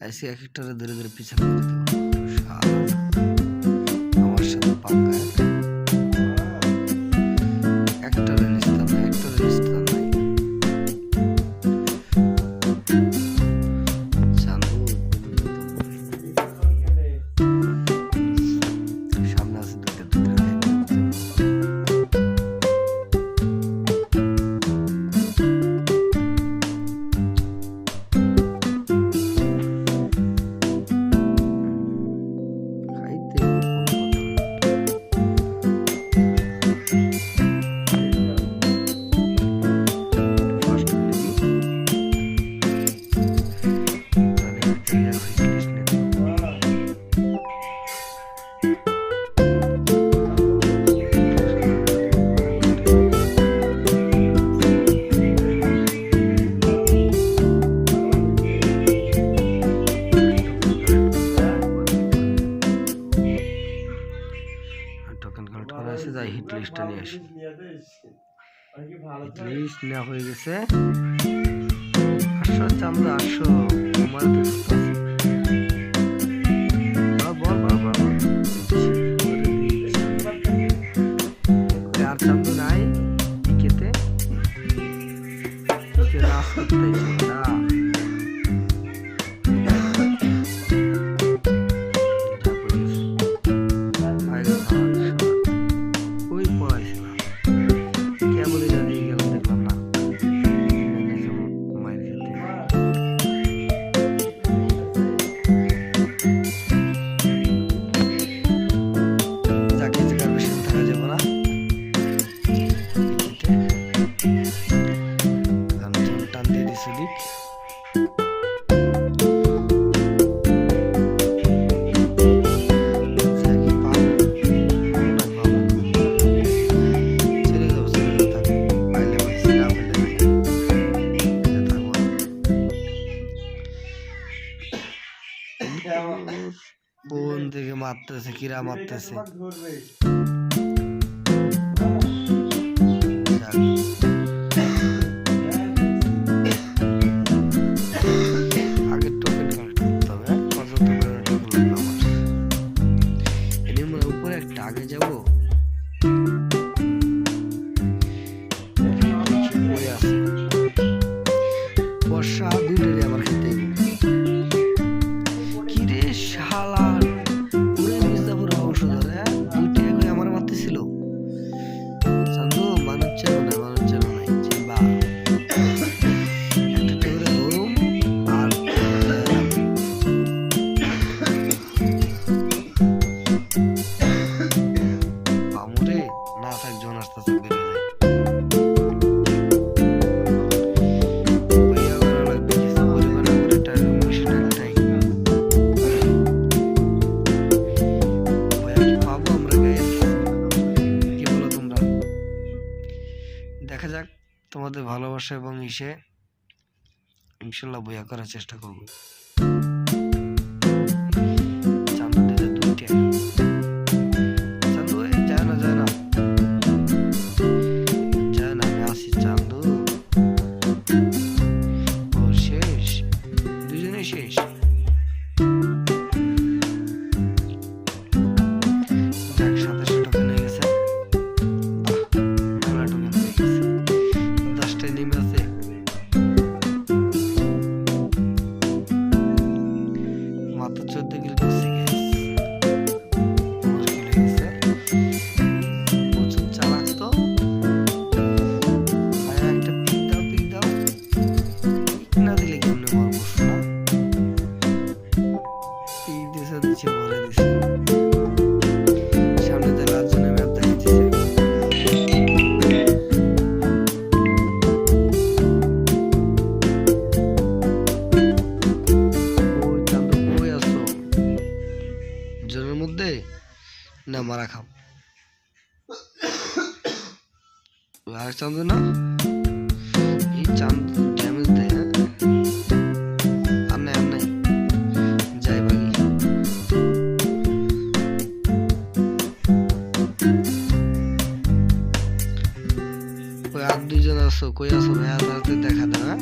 ऐसे एक एक तरह धीरे धीरे पीछे कर देते আমার সাথে পাঙ্গা একটা রেলিস্তান নাই চান্দু সামনে আছে দুটো টোকেন কালেক্ট করা আছে যাই হিট লিস্টটা নিয়ে আসি হিট লিস্ট নেওয়া হয়ে গেছে 800 চান্দু 800 তোমার তো আর চান্দু নাই ইকেতে রাস্তায় না কোন থেকে মারতেছে কিরা মারতেছে আগে টোকেন কালেক্ট করতে হবে পর্যন্ত এর উপরে একটা আগে যাবো বর্ষা দুইটারে আমার খেতে কিরে শালার পুরো মির্জাপুর অংশ ধরে দুইটা কই আমার মারতে ছিল চান্দু মানুষ চেন নাই বা একটা টেবিলে ধরুম আর আমরে না থাক জন আসতেছে বের হয়ে যায় দেখা যাক তোমাদের ভালোবাসা এবং ইনশাল্লাহ বইয়া করার চেষ্টা করবো চান্দু দিতে দুইটা চান্দু যায় না আমি আসি চান্দু ও শেষ দুজনে শেষ মাত্র 14 কিলো করছি প্রচুর চালাক তো একটা পিক দাও না দিলে কেমনে মারবো না পিক দিচ্ছে বলে দিছে সামনে তো রাজধানী ম্যাপ দেখাচ্ছে জনের মধ্যে না মারা খাও আর চান্দু না এই চান্দু ড্যামেজ দেয় আর নাই যাই ভাই ওই আর দুইজন আছো কই আছো ভাই আর দেখা দাও।